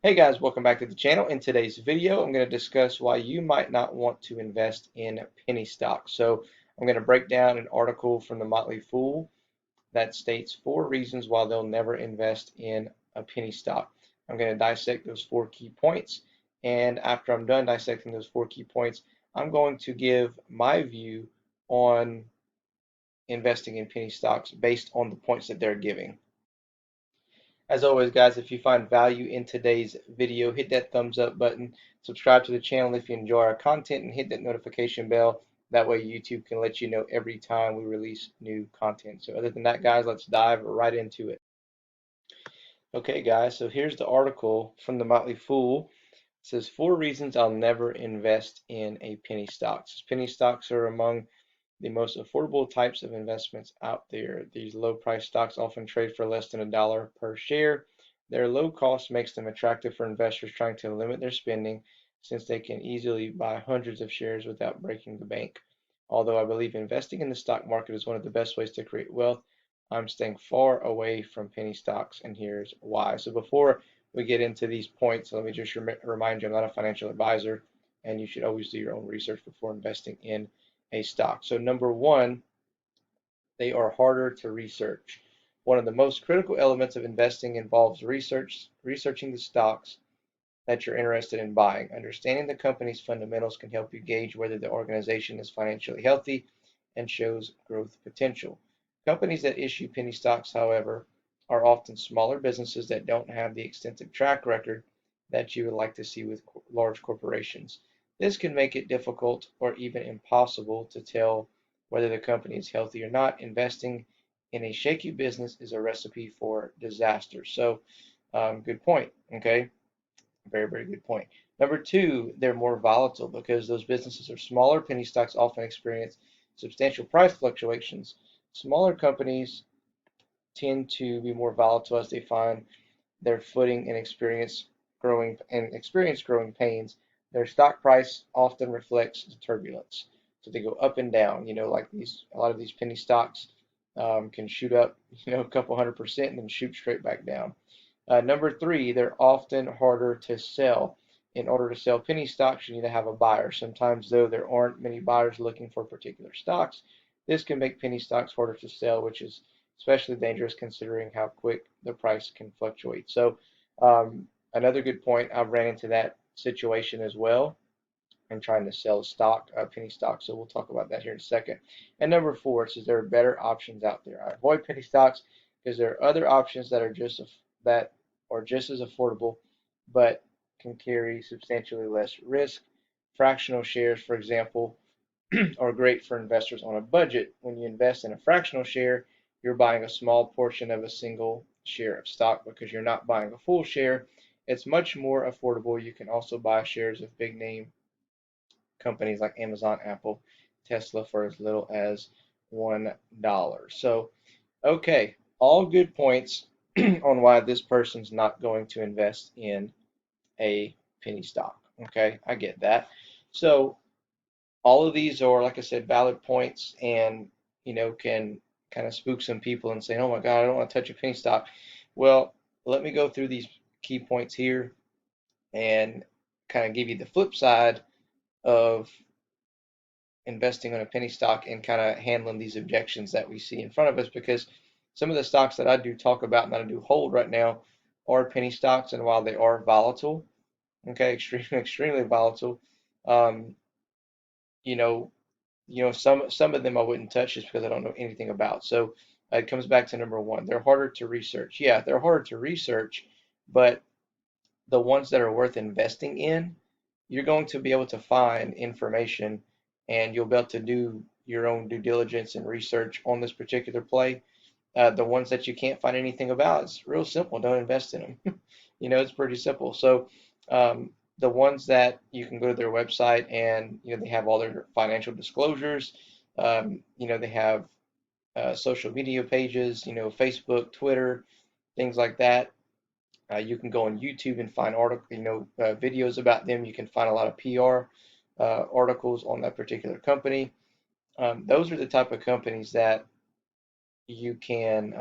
Hey guys, welcome back to the channel. In today's video, I'm going to discuss why you might not want to invest in penny stocks. So I'm going to break down an article from the Motley Fool that states 4 reasons why they'll never invest in a penny stock. I'm going to dissect those 4 key points, and after I'm done dissecting those 4 key points, I'm going to give my view on investing in penny stocks based on the points that they're giving. As always, guys, if you find value in today's video, hit that thumbs up button, subscribe to the channel if you enjoy our content, and hit that notification bell. That way YouTube can let you know every time we release new content. So other than that, guys, let's dive right into it. Okay, guys, so here's the article from the Motley Fool. It says 4 reasons I'll never invest in a penny stocks. Penny stocks are among the most affordable types of investments out there. These low price stocks often trade for less than $1 per share. Their low cost makes them attractive for investors trying to limit their spending, since they can easily buy hundreds of shares without breaking the bank. Although I believe investing in the stock market is one of the best ways to create wealth, I'm staying far away from penny stocks, and here's why. So before we get into these points, let me just remind you I'm not a financial advisor, and you should always do your own research before investing in a stock. So number one, they are harder to research. One of the most critical elements of investing involves researching the stocks that you're interested in buying. Understanding the company's fundamentals can help you gauge whether the organization is financially healthy and shows growth potential. Companies that issue penny stocks, however, are often smaller businesses that don't have the extensive track record that you would like to see with large corporations. This can make it difficult or even impossible to tell whether the company is healthy or not. Investing in a shaky business is a recipe for disaster. So, good point. Okay. Very, very good point. Number two, they're more volatile because those businesses are smaller. Penny stocks often experience substantial price fluctuations. Smaller companies tend to be more volatile as they find their footing and experience growing pains. Their stock price often reflects the turbulence. So they go up and down, like a lot of these penny stocks can shoot up, a couple 100% and then shoot straight back down. Number three, they're often harder to sell. In order to sell penny stocks, you need to have a buyer. Sometimes, though, there aren't many buyers looking for particular stocks. This can make penny stocks harder to sell, which is especially dangerous considering how quick the price can fluctuate. So, another good point, I've ran into that situation as well. I'm trying to sell stock, penny stock. So we'll talk about that here in a second. And number four, it says there are better options out there. I avoid penny stocks because there are other options that are just as affordable, but can carry substantially less risk. Fractional shares, for example, are great for investors on a budget. When you invest in a fractional share, you're buying a small portion of a single share of stock because you're not buying a full share. It's much more affordable. You can also buy shares of big name companies like Amazon, Apple, Tesla for as little as $1. So, okay, all good points on why this person's not going to invest in a penny stock. Okay, I get that. So, all of these are, like I said, valid points and, can kind of spook some people and say, oh my God, I don't want to touch a penny stock. Well, let me go through these key points here and kind of give you the flip side of investing on a penny stock and kind of handling these objections that we see in front of us, because some of the stocks that I do talk about and that I do hold right now are penny stocks, and while they are volatile, okay, extremely volatile, um, you know, some of them I wouldn't touch just because I don't know anything about. So it comes back to number one, they're harder to research. Yeah, they're harder to research, but the ones that are worth investing in, you're going to be able to find information and you'll be able to do your own due diligence and research on this particular play. The ones that you can't find anything about, it's real simple. Don't invest in them. It's pretty simple. So, the ones that you can go to their website and they have all their financial disclosures. They have social media pages. Facebook, Twitter, things like that. You can go on YouTube and find videos about them. You can find a lot of PR articles on that particular company. Those are the type of companies that you can,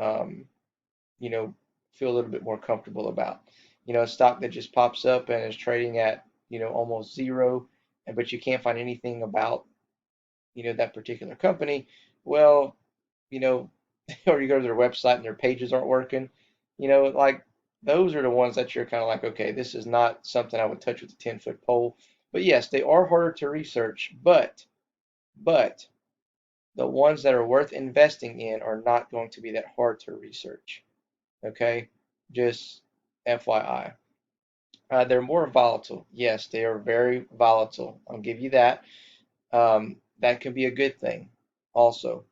feel a little bit more comfortable about. a stock that just pops up and is trading at, almost zero, and but you can't find anything about, that particular company. Well, you know, or you go to their website and their pages aren't working, like those are the ones that you're kind of like, okay, this is not something I would touch with a 10-foot pole. But yes, they are harder to research, but the ones that are worth investing in are not going to be that hard to research. Okay, just FYI. They're more volatile. Yes, they are very volatile. I'll give you that. That can be a good thing also.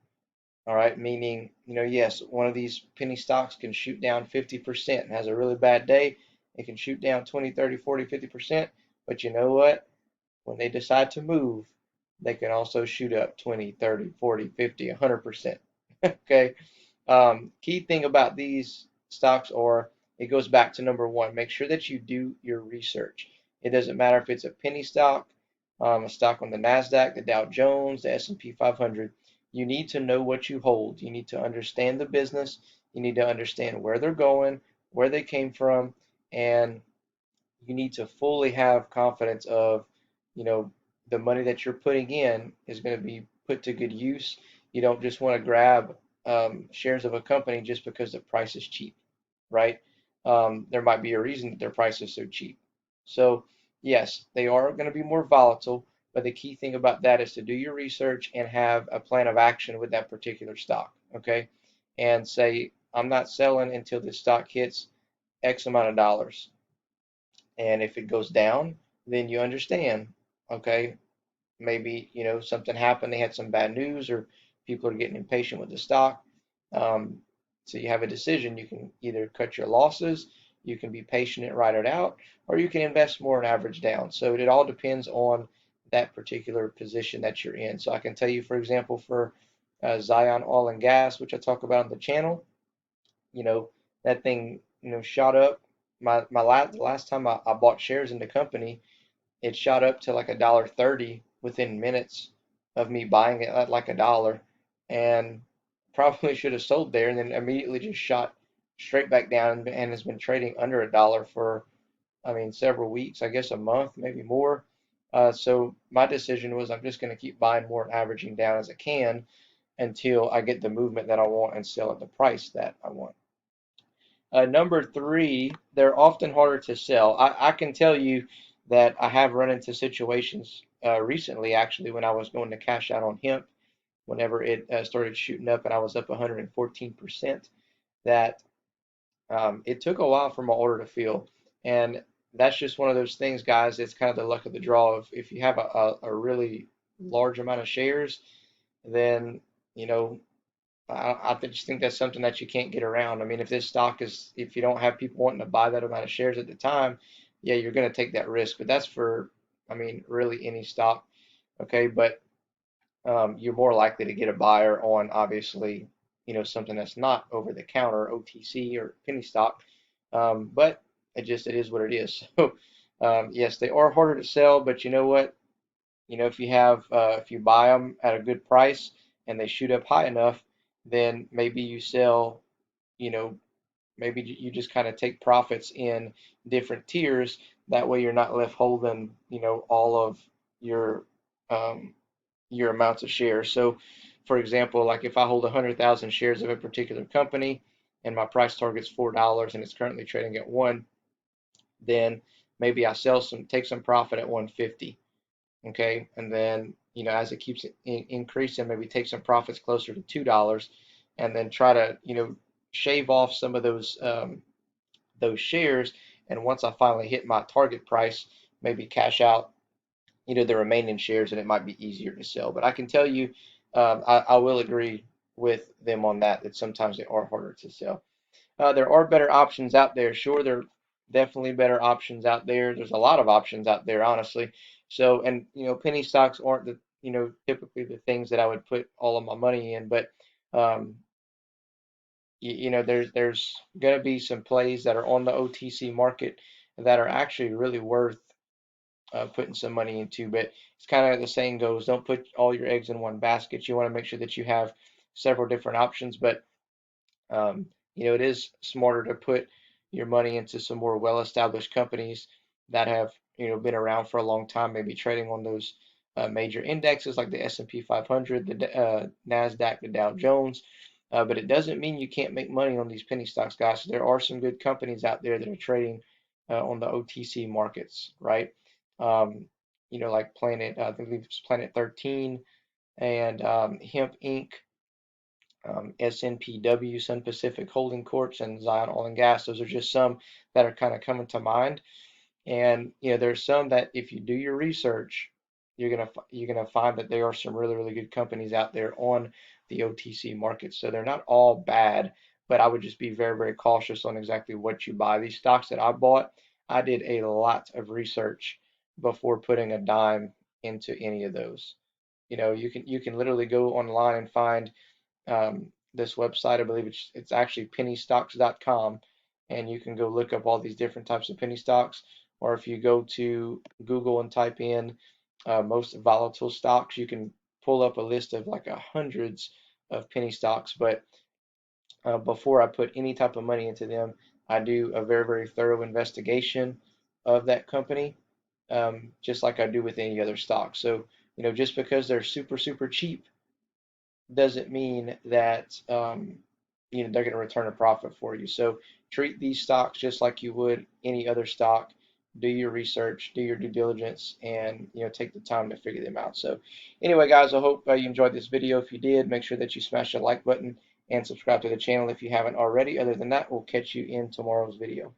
All right, meaning, yes, one of these penny stocks can shoot down 50% and has a really bad day. It can shoot down 20, 30, 40, 50%. But you know what? When they decide to move, they can also shoot up 20, 30, 40, 50, 100%. Okay. Key thing about these stocks are it goes back to number one. Make sure that you do your research. It doesn't matter if it's a penny stock, a stock on the Nasdaq, the Dow Jones, the S&P 500. You need to know what you hold. You need to understand the business. You need to understand where they're going, where they came from, and you need to fully have confidence of, you know, the money that you're putting in is going to be put to good use. You don't just want to grab shares of a company just because the price is cheap, right? There might be a reason that their price is so cheap. So, yes, they are going to be more volatile, but the key thing about that is to do your research and have a plan of action with that particular stock, okay? And say, I'm not selling until this stock hits X amount of dollars. And if it goes down, then you understand, okay, maybe, something happened, they had some bad news, or people are getting impatient with the stock. Um, so you have a decision. You can either cut your losses, you can be patient and ride it out, or you can invest more and average down. So it all depends on that particular position that you're in. So I can tell you, for example, for Zion Oil and Gas, which I talk about on the channel, you know, that thing, shot up. The last time I bought shares in the company, it shot up to like $1.30 within minutes of me buying it at like $1, and probably should have sold there, and then immediately just shot straight back down and has been trading under $1 for, I mean, several weeks, I guess a month, maybe more. So my decision was I'm just going to keep buying more and averaging down as I can until I get the movement that I want and sell at the price that I want. Number three, they're often harder to sell. I can tell you that I have run into situations recently, actually, when I was going to cash out on hemp, whenever it started shooting up and I was up 114%, that it took a while for my order to fill. And that's just one of those things, guys. It's kind of the luck of the draw. If you have a really large amount of shares, then, you know, I just think that's something that you can't get around. I mean, if this stock is, if you don't have people wanting to buy that amount of shares at the time, yeah, you're going to take that risk. But that's for, I mean, really any stock. Okay. But you're more likely to get a buyer on, obviously, something that's not over the counter, OTC or penny stock. But it is what it is. So, yes, they are harder to sell, but you know what? If you buy them at a good price and they shoot up high enough, then maybe you sell, you know, maybe you just kind of take profits in different tiers. That way you're not left holding, all of your um, your amounts of shares. So, for example, like if I hold 100,000 shares of a particular company and my price target's $4 and it's currently trading at one, then maybe I take some profit at 150. Okay, and then as it keeps increasing, maybe take some profits closer to $2, and then try to shave off some of those shares. And once I finally hit my target price, maybe cash out the remaining shares, and it might be easier to sell. But I can tell you, I will agree with them on that. That sometimes they are harder to sell. There are better options out there. Sure, there are definitely better options out there. There's a lot of options out there, honestly. So, and penny stocks aren't typically the things that I would put all of my money in, but um, there's going to be some plays that are on the OTC market that are actually really worth putting some money into. But it's kind of the saying goes, don't put all your eggs in one basket. You want to make sure that you have several different options, but it is smarter to put your money into some more well-established companies that have, been around for a long time, maybe trading on those major indexes like the S&P 500, the Nasdaq, the Dow Jones. But it doesn't mean you can't make money on these penny stocks, guys. There are some good companies out there that are trading on the OTC markets, right? Um, like Planet, I believe it's Planet 13 and Hemp Inc., SNPW, Sun Pacific Holding Corps, and Zion Oil and Gas. Those are just some that are kind of coming to mind. And there's some that if you do your research, you're gonna find that there are some really really good companies out there on the OTC market. So they're not all bad, but I would just be very very cautious on exactly what you buy. These stocks that I bought, I did a lot of research before putting a dime into any of those. You can literally go online and find this website. I believe it's actually pennystocks.com, and you can go look up all these different types of penny stocks. Or if you go to Google and type in most volatile stocks, you can pull up a list of like hundreds of penny stocks. But before I put any type of money into them, I do a very, very thorough investigation of that company, just like I do with any other stock. So, just because they're super, super cheap doesn't mean that they're going to return a profit for you. So treat these stocks just like you would any other stock. Do your research, do your due diligence, and take the time to figure them out. So anyway, guys, I hope you enjoyed this video. If you did, make sure that you smash the like button and subscribe to the channel if you haven't already. Other than that, we'll catch you in tomorrow's video.